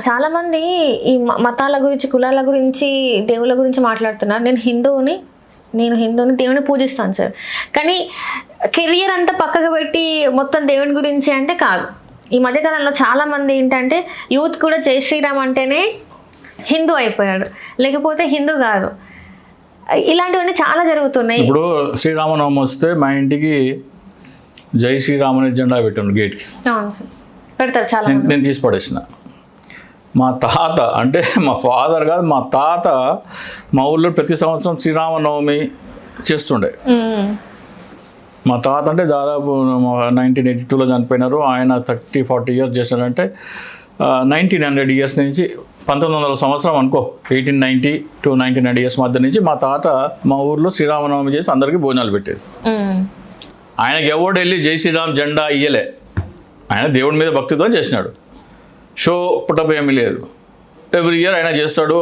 చాలా మంది ఈ మతాల గురించి, కులాల గురించి, దేవుళ్ళ గురించి మాట్లాడుతున్నారు. నేను హిందువుని, దేవుని పూజిస్తాను సార్. కానీ కెరియర్ అంతా పక్కకు పెట్టి మొత్తం దేవుని గురించి అంటే కాదు. ఈ మధ్యకాలంలో చాలా మంది ఏంటంటే యూత్ కూడా జై శ్రీరామ్ అంటేనే హిందూ అయిపోయాడు, లేకపోతే హిందూ కాదు. ఇలాంటివన్నీ చాలా జరుగుతున్నాయి. ఇప్పుడు శ్రీరామనవమి వస్తే మా ఇంటికి జై శ్రీరామ్ అనే జెండా పెట్టాను గేట్కి. అవును సార్, పెడతారు చాలా. నేను తీసి పడేసిన. మా తాత అంటే మా ఫాదర్ కాదు, మా తాత మా ఊళ్ళో ప్రతి సంవత్సరం శ్రీరామనవమి చేస్తుండే. మా తాత అంటే దాదాపు 1982లో చనిపోయినారు. ఆయన 30-40 ఇయర్స్ చేశారంటే 1900 ఇయర్స్ నుంచి 1900 సంవత్సరం అనుకో, 1890 to 1900 ఇయర్స్ మధ్య నుంచి మా తాత మా ఊర్లో శ్రీరామనవమి చేసి అందరికీ భోజనాలు పెట్టేది. ఆయనకి ఎవడు వెళ్ళి జై శ్రీరామ్ జెండా ఇయ్యలే. ఆయన దేవుడి మీద భక్తితో చేసినాడు. షో పుట్టపు ఏమీ లేదు. ఎవ్రీ ఇయర్ ఆయన చేస్తాడు.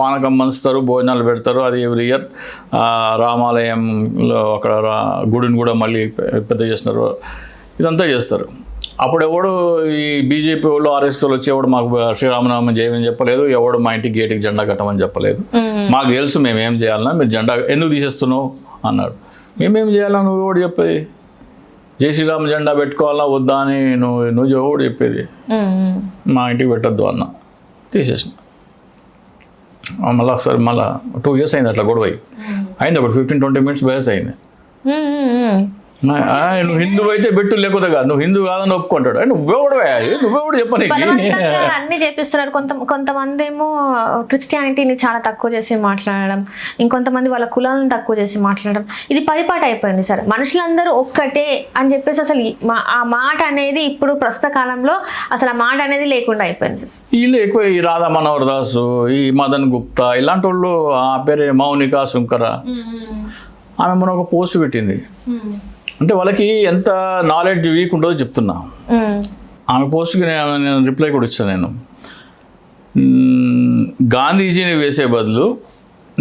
పానకం మంచుతారు, భోజనాలు పెడతారు. అది ఎవ్రీ ఇయర్ రామాలయంలో అక్కడ గుడిని కూడా మళ్ళీ పెద్ద చేస్తున్నారు. ఇదంతా చేస్తారు. అప్పుడు ఎవడు ఈ బీజేపీ వాళ్ళు, ఆర్ఎస్ వాళ్ళు వచ్చి ఎవడు మాకు శ్రీరామనామం చేయమని చెప్పలేదు. ఎవడు మా ఇంటికి గేటుకి జెండా కట్టమని చెప్పలేదు. మాకు తెలుసు మేమేం చేయాలన్నా, మీరు జెండా ఎందుకు తీసేస్తున్నావు అన్నాడు. మేమేం చేయాలా, నువ్వు ఎవడు చెప్పేది? జై శ్రీరామ్ జెండా పెట్టుకోవాలా వద్దా అని నువ్వు ఎవడు చెప్పేది? మా ఇంటికి పెట్టద్దు అన్న, తీసేసిన. మళ్ళీ ఒకసారి మళ్ళీ 2 years అయింది అట్లా గొడవ అయింది. ఒకటి 15-20 minutes బయస్ అయింది. నువ్వు హిందూ అయితే పెట్టు, లేకపోతే కాదు. నువ్వు హిందూ కాదని ఒప్పుకుంటాడు. నువ్వెవడు చెప్పని అన్ని చేపిస్తున్నారు. కొంతమంది ఏమో క్రిస్టియానిటీని చాలా తక్కువ చేసి మాట్లాడడం, ఇంకొంతమంది వాళ్ళ కులాలను తక్కువ చేసి మాట్లాడడం. ఇది పరిపాటు అయిపోయింది సార్. మనుషులందరూ ఒక్కటే అని చెప్పేసి అసలు ఆ మాట అనేది ఇప్పుడు ప్రస్తుత కాలంలో అసలు ఆ మాట అనేది లేకుండా అయిపోయింది సార్. వీళ్ళు ఎక్కువ ఈ రాధా మనోహర్ దాసు, ఈ మదన్ గుప్తా ఇలాంటి వాళ్ళు, ఆ పేరు మౌనిక శుంకర, ఆమె మన ఒక పోస్ట్ పెట్టింది. అంటే వాళ్ళకి ఎంత నాలెడ్జ్ వీక్ ఉంటుందో చెప్తున్నా. ఆమె పోస్ట్కి నేను రిప్లై కూడా ఇచ్చాను. నేను గాంధీజీని వేసే బదులు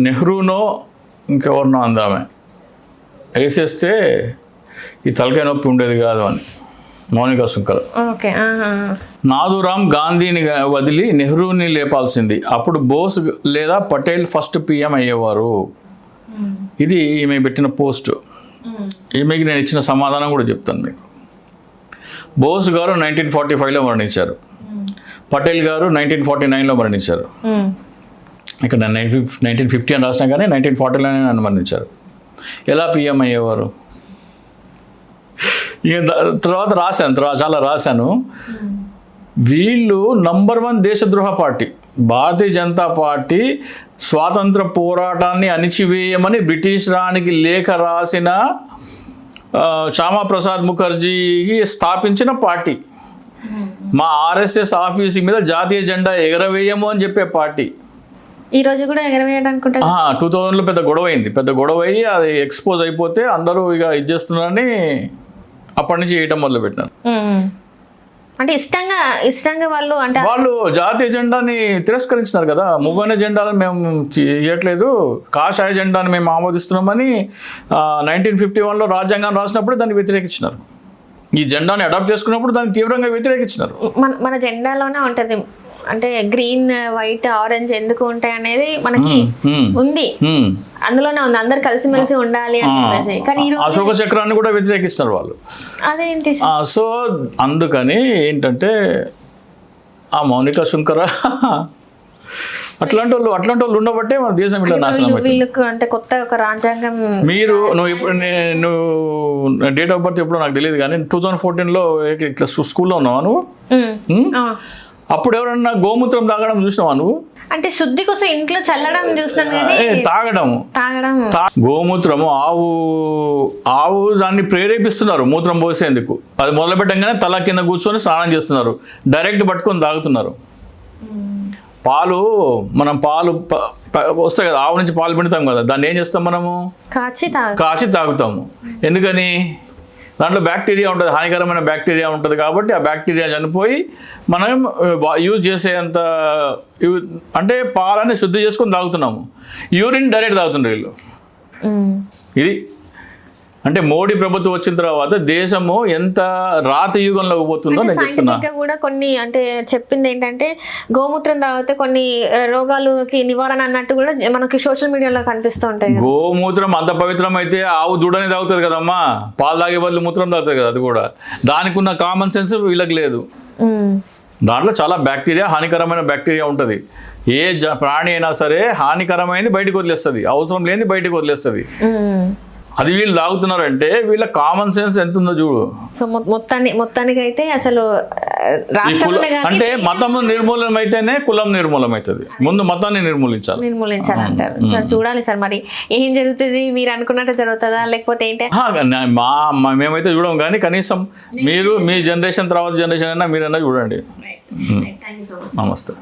నెహ్రూనో ఇంకెవరినో అందామె వేసేస్తే ఈ తలకాయ నొప్పి ఉండేది కాదు అని. మౌనిక శుంకర్. నాథూరామ్ గాంధీని వదిలి నెహ్రూని లేపాల్సింది, అప్పుడు బోస్ లేదా పటేల్ ఫస్ట్ PM అయ్యేవారు. ఇది ఈమె పెట్టిన పోస్టు. ఈమెకి నేను ఇచ్చిన సమాధానం కూడా చెప్తాను మీకు. బోస్ గారు 1945లో మరణించారు. పటేల్ గారు 1949లో మరణించారు. ఇక్కడ 1950 అని రాసినా కానీ 1940లోనే నన్ను మరణించారు. ఎలా PM అయ్యేవారు? ఇక తర్వాత చాలా రాశాను. వీళ్ళు number 1 దేశద్రోహ party. Bharatiya Janata party స్వాతంత్ర పోరాటాన్ని అణిచివేయమని బ్రిటిష్ రాణికి లేఖ రాసిన శ్యామాప్రసాద్ ముఖర్జీకి స్థాపించిన పార్టీ. మా RSS ఆఫీసు మీద జాతీయ జెండా ఎగరవేయము అని చెప్పే పార్టీ. ఈ రోజు కూడా ఎగరవేయడానికి 2000లో పెద్ద గొడవ అయ్యి అది ఎక్స్పోజ్ అయిపోతే అందరూ ఇక ఇది చేస్తున్నారని అప్పటి నుంచి వేయటం మొదలుపెట్టినారు. అంటే ఇష్టంగా వాళ్ళు జాతీయ జెండాని తిరస్కరించినారు కదా. మువ్వనే జెండాలను మేము చేయట్లేదు, కాషాయ జెండాని మేము ఆమోదిస్తున్నామని 1951లో రాజ్యాంగం రాసినప్పుడు దాన్ని వ్యతిరేకించినారు. ఈ జెండాని అడాప్ట్ చేసుకున్నప్పుడు దాన్ని తీవ్రంగా వ్యతిరేకించినారు. మన జెండాలోనే ఉంటుంది అంటే గ్రీన్, వైట్, ఆరెంజ్ ఎందుకు ఉంటాయి అనేది మనకి ఉంది, అందులోనే ఉంది. అందరు కలిసిమెలిసి ఉండాలి అని చెప్పేసి. కానీ అశోక చక్రాన్ని కూడా వ్యతిరేకిస్తారు వాళ్ళు. అదేంటి? సో అందుకని ఏంటంటే ఆ మౌనిక శుంకర అట్లాంటి వాళ్ళు ఉండబట్టే మన దేశం ఇట్లా నాశనం వీళ్ళకు. అంటే కొత్త ఒక రాజ్యాంగం. నువ్వు ఇప్పుడు నువ్వు డేట్ ఆఫ్ బర్త్ ఎప్పుడో నాకు తెలియదు కానీ 2014లో ఇట్లా స్కూల్లో ఉన్నావా నువ్వు? అప్పుడు ఎవరన్నా గోమూత్రం తాగడం చూసినావా నువ్వు? అంటే శుద్ధి కోసం ఇంట్లో చల్లడం చూసినాను కానీ తాగడం గోమూత్రము ఆవు దాన్ని ప్రేరేపిస్తున్నారు మూత్రం పోసేందుకు. అది మొదలు పెట్టంగానే తల కింద కూర్చొని స్నానం చేస్తున్నారు, డైరెక్ట్ పట్టుకొని తాగుతున్నారు. మనం పాలు వస్తాయి కదా, ఆవు నుంచి పాలు పిండుతాం కదా, దాన్ని ఏం చేస్తాం మనము? కాచి తాగుతాము. ఎందుకని? దాంట్లో బ్యాక్టీరియా ఉంటుంది, హానికరమైన బ్యాక్టీరియా ఉంటుంది. కాబట్టి ఆ బ్యాక్టీరియా చనిపోయి మనం యూజ్ చేసేంత అంటే పాలని శుద్ధి చేసుకొని తాగుతున్నాము. యూరిన్ డైరెక్ట్ తాగుతుండ్రు వీళ్ళు. ఇది అంటే మోడీ ప్రభుత్వం వచ్చిన తర్వాత దేశము ఎంత రాతి యుగంలోకి పోతుందో నేను చెప్తున్నా. సైంటిఫిక్ గా కూడా కొన్ని అంటే చెప్పింది ఏంటంటే గోమూత్రం తాగితే కొన్ని రోగాలకి నివారణ అన్నట్టు కూడా మనకి సోషల్ మీడియాలో కనిపిస్తూ ఉంటాయి కదా. గోమూత్రం అంత పవిత్రమైతే ఆవు దూడని తాగుతుంది కదమ్మా, పాలు తాగే బదులు మూత్రం తాగుతుంది కదా, అది కూడా దానికి ఉన్న కామన్ సెన్స్ వీళ్ళకి లేదు. ఉమ్. దాంట్లో చాలా బ్యాక్టీరియా, హానికరమైన బ్యాక్టీరియా ఉంటుంది. ఏ ప్రాణి అయినా సరే హానికరమైనది బయటకు వదిలేస్తుంది, అవసరం లేనిది బయటకు వదిలేస్తుంది. ఉమ్. అది వీళ్ళు తాగుతున్నారంటే వీళ్ళ కామన్ సెన్స్ ఎంత ఉందో చూడు. సో మొత్తానికి అయితే అసలు రాష్ట్రంలో అంటే మతం నిర్మూలమైతేనే కులం నిర్మూలమవుతుంది. ముందు మతాన్ని నిర్మూలించాలంటారు. సార్ చూడాలి సార్ మరి ఏం జరుగుతుంది, మీరు అనుకున్నట్టు జరుగుతుందా లేకపోతే ఏంటి? మేమైతే చూడం, కానీ కనీసం మీరు మీ జనరేషన్ తర్వాత జనరేషన్ అయినా మీరైనా చూడండి. నమస్తే.